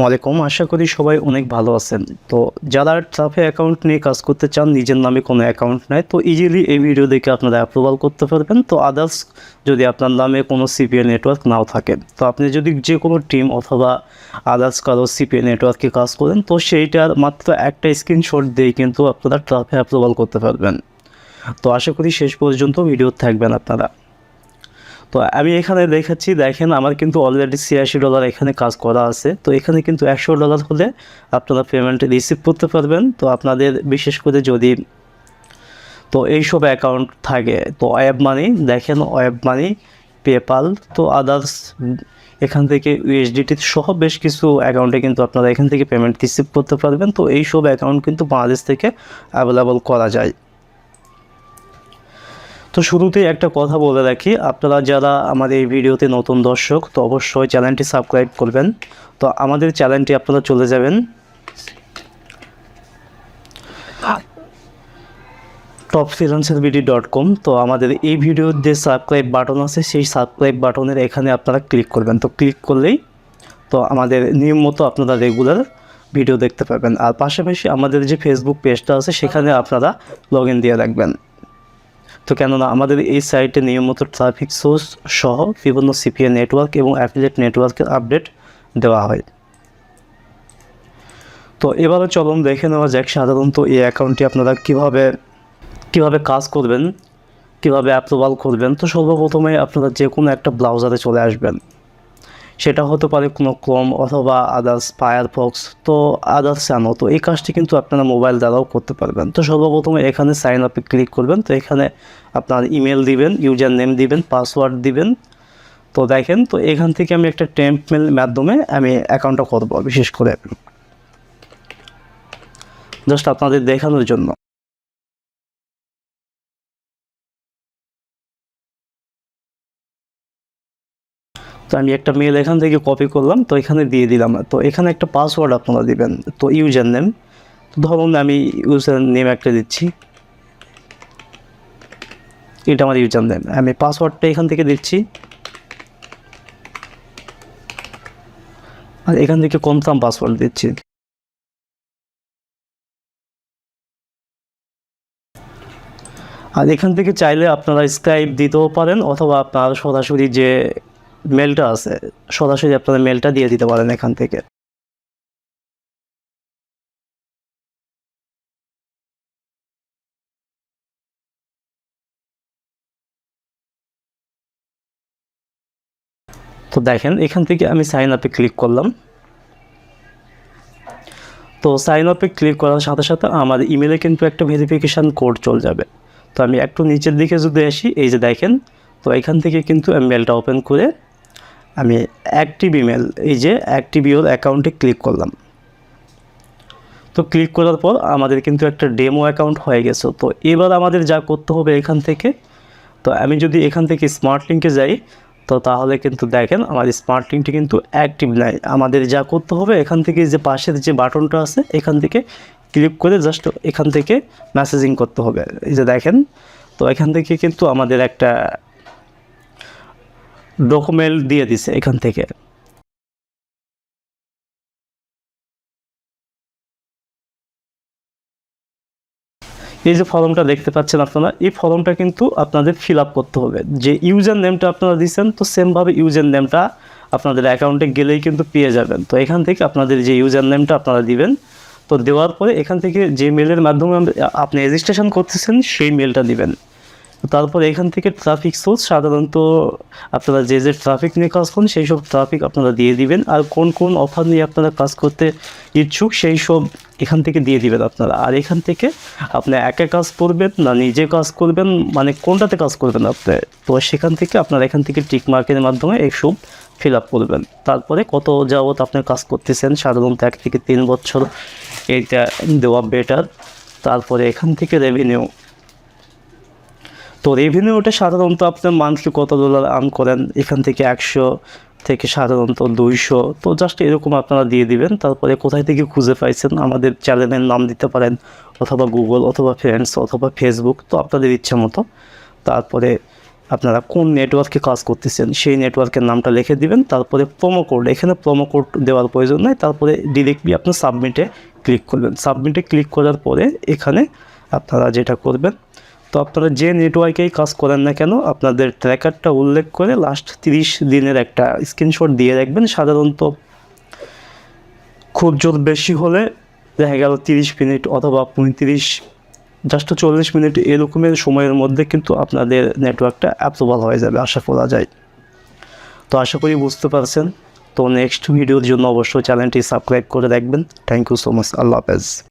ওয়ালাইকুম, আশা করি সবাই অনেক ভালো আছেন। তো যারা ট্রাফে অ্যাকাউন্ট নিয়ে কাজ করতে চান, নিজের নামে কোনো অ্যাকাউন্ট নাই, তো ইজিলি এই ভিডিও দেখে আপনারা অ্যাপ্রুভাল করতে পারবেন। তো আদার্স যদি আপনার নামে কোনো সিপিএ নেটওয়ার্ক নাও থাকে, তো আপনি যদি যে কোনো টিম অথবা আদার্স কারো সিপিএ নেটওয়ার্কে কাজ করেন, তো সেইটার মাত্র একটা স্ক্রিনশট দিয়ে কিন্তু আপনারা ট্রাফে অ্যাপ্রুভাল করতে পারবেন। তো আশা করি শেষ পর্যন্ত ভিডিও থাকবেন আপনারা। তো আমি এখানে দেখাচ্ছি, দেখেন আমার কিন্তু অলরেডি $86 এখানে কাজ করা আছে। তো এখানে কিন্তু $100 হলে আপনারা পেমেন্ট রিসিভ করতে পারবেন। তো আপনাদের বিশেষ করে যদি তো এইসব অ্যাকাউন্ট থাকে, তো ওয়েব মানি দেখেন, ওয়েব মানি, পেপাল, তো আদার্স এখান থেকে ইউএসডিটি সহ বেশ কিছু অ্যাকাউন্টে কিন্তু আপনারা এখান থেকে পেমেন্ট রিসিভ করতে পারবেন। তো এইসব অ্যাকাউন্ট কিন্তু বাংলাদেশ থেকে অ্যাভেলেবল করা যায়। তো শুরুতেই একটা কথা বলে রাখি, আপনারা যারা আমার এই ভিডিওতে নতুন দর্শক, তো অবশ্যই চ্যানেলটি সাবস্ক্রাইব করবেন। তো আমাদের চ্যানেলটি আপনারা চলে যাবেন topfreelancervd.com। তো আমাদের এই ভিডিওর যে সাবস্ক্রাইব বাটন আছে, সেই সাবস্ক্রাইব বাটনের এখানে আপনারা ক্লিক করবেন। তো ক্লিক করলেই তো আমাদের নিয়মিত আপনারা রেগুলার ভিডিও দেখতে পাবেন। আর পাশাপাশি আমাদের যে ফেসবুক পেজটা আছে, সেখানে আপনারা লগ ইন দিয়ে রাখবেন। তো কেননা আমাদের এই সাইটে নিয়মিত ট্রাফিক সোর্স সহ বিভিন্ন সিপিএ নেটওয়ার্ক এবং অ্যাফিলিয়েট নেটওয়ার্কের আপডেট দেওয়া হয়। তো এবারে চলুন দেখে নেওয়া যাক সাধারণত এই অ্যাকাউন্টটি আপনারা কিভাবে কাজ করবেন, কিভাবে অ্যাপ্রুভাল করবেন। তো সর্বপ্রথমে আপনারা যে কোনো একটা ব্রাউজারে চলে আসবেন, সেটা হতে পারে কোনো ক্রোম অথবা আদার্স ফায়ারফক্স, তো আদার্স আনো। তো এই কাজটি কিন্তু আপনারা মোবাইল দ্বারাও করতে পারবেন। তো সর্বপ্রথমে এখানে সাইন আপে ক্লিক করবেন। তো এখানে আপনার ইমেল দিবেন, ইউজার নেম দিবেন, পাসওয়ার্ড দিবেন। তো দেখেন, তো এখান থেকে আমি একটা টেম্প মেল মাধ্যমে আমি অ্যাকাউন্টটা করব, বিশেষ করে জাস্ট আপনাদের দেখানোর জন্য। তো আমি একটা মেল এখান থেকে কপি করলাম, তো এখানে দিয়ে দিলাম। তো এখানে একটা পাসওয়ার্ড আপনারা দিবেন। তো ইউজার নেম, ধরুন আমি ইউজার নেম একটা দিচ্ছি, এটা আমার ইউজার নেম। আমি পাসওয়ার্ডটা এখান থেকে দিচ্ছি, আর এখান থেকে কনফার্ম পাসওয়ার্ড দিচ্ছি। আর এখান থেকে চাইলে আপনারা স্ক্রাইব দিতেও পারেন, অথবা আপনার সরাসরি যে মেলটা আছে, সরাসরি আপনারা মেলটা দিয়ে দিতে পারেন এখান থেকে। তো দেখেন, এখান থেকে আমি সাইন আপে ক্লিক করলাম। তো সাইন আপে ক্লিক করার সাথে সাথে আমার ইমেলে কিন্তু একটা ভেরিফিকেশান কোড চলে যাবে। তো আমি একটু নিচের দিকে যদি আসি, এই যে দেখেন, তো এখান থেকে কিন্তু আমি মেলটা ওপেন করে আমি অ্যাক্টিভ ইমেল, এই যে অ্যাক্টিভ ইওর অ্যাকাউন্টে ক্লিক করলাম। তো ক্লিক করার পর আমাদের কিন্তু একটা ডেমো অ্যাকাউন্ট হয়ে গেছে। তো এবার আমাদের যা করতে হবে এখান থেকে, তো আমি যদি এখান থেকে স্মার্ট লিঙ্কে যাই, তো তাহলে কিন্তু দেখেন আমার স্মার্ট লিঙ্কটি কিন্তু অ্যাক্টিভ নাই। আমাদের যা করতে হবে, এখান থেকে যে পাশের যে বাটনটা আছে, এখান থেকে ক্লিক করে জাস্ট এখান থেকে মেসেজিং করতে হবে। এই যে দেখেন, তো এখান থেকে কিন্তু আমাদের একটা ডকুমেন্ট দিয়ে দিছে এখান থেকে। এই যে ফর্মটা দেখতে পাচ্ছেন আপনারা, এই ফর্মটা কিন্তু আপনাদের ফিল আপ করতে হবে। যে ইউজার নেমটা আপনারা দিচ্ছেন, তো সেমভাবে ইউজার নেমটা আপনাদের অ্যাকাউন্টে গেলেই কিন্তু পেয়ে যাবেন। তো এখান থেকে আপনাদের যে ইউজার নেমটা আপনারা দিবেন, তো দেওয়ার পরে এখান থেকে যে মেলের মাধ্যমে আপনি রেজিস্ট্রেশন করতেছেন, সেই মেলটা দিবেন। তারপর এখান থেকে ট্রাফিক সোর্স, সাধারণত আপনারা যে ট্রাফিক নিয়ে কাজ করেন, সেই সব ট্রাফিক আপনারা দিয়ে দিবেন। আর কোন কোন অফার নিয়ে আপনারা কাজ করতে ইচ্ছুক, সেই সব এখান থেকে দিয়ে দিবেন আপনারা। আর এখান থেকে আপনি একা কাজ করবেন না নিজে কাজ করবেন, মানে কোনটাতে কাজ করবেন আপনি, তো সেখান থেকে আপনারা এখান থেকে টিক মার্কের মাধ্যমে এইসব ফিল আপ করবেন। তারপরে কত যাবত আপনি কাজ করতেছেন, সাধারণত 1 থেকে 3 বছর, এইটা দেওয়া বেটার। তারপরে এখান থেকে রেভিনিউ, তো রেভিনিউটা সাধারণত আপনার মান্থলি কত ডলার আর্ন করেন, এখান থেকে 100 থেকে সাধারণত 200, তো জাস্ট এরকম আপনারা দিয়ে দিবেন। তারপরে কোথায় থেকে খুঁজে পাইছেন, আমাদের চ্যানেলের নাম দিতে পারেন, অথবা গুগল, অথবা ফ্রেন্ডস, অথবা ফেসবুক, তো আপনাদের ইচ্ছা মতো। তারপরে আপনারা কোন নেটওয়ার্কে কাজ করতেছেন সেই নেটওয়ার্কের নামটা লিখে দিবেন, তারপরে প্রোমো কোড, এখানে প্রোমো কোড দেওয়ার প্রয়োজন নেই, তারপরে ডিরেক্টলি আপনি সাবমিটে ক্লিক করবেন। সাবমিটে ক্লিক করার পরে এখানে আপনারা যেটা করবেন, তো আপনারা যে নেটওয়ার্কেই কাজ করেন না কেন আপনাদের ট্র্যাকারটা উল্লেখ করে লাস্ট 30 দিনের একটা স্ক্রিনশট দিয়ে রাখবেন। সাধারণত খুব জোর বেশি হলে দেখা গেল 30 মিনিট অথবা 35 জাস্ট 40 মিনিট এরকমের সময়ের মধ্যে কিন্তু আপনাদের নেটওয়ার্কটা অ্যাপ্রুভাল হয়ে যাবে আশা করা যায়। তো আশা করি বুঝতে পারছেন। তো নেক্সট ভিডিওর জন্য অবশ্যই চ্যানেলটি সাবস্ক্রাইব করে রাখবেন। Thank you so much. আল্লাহ হাফেজ।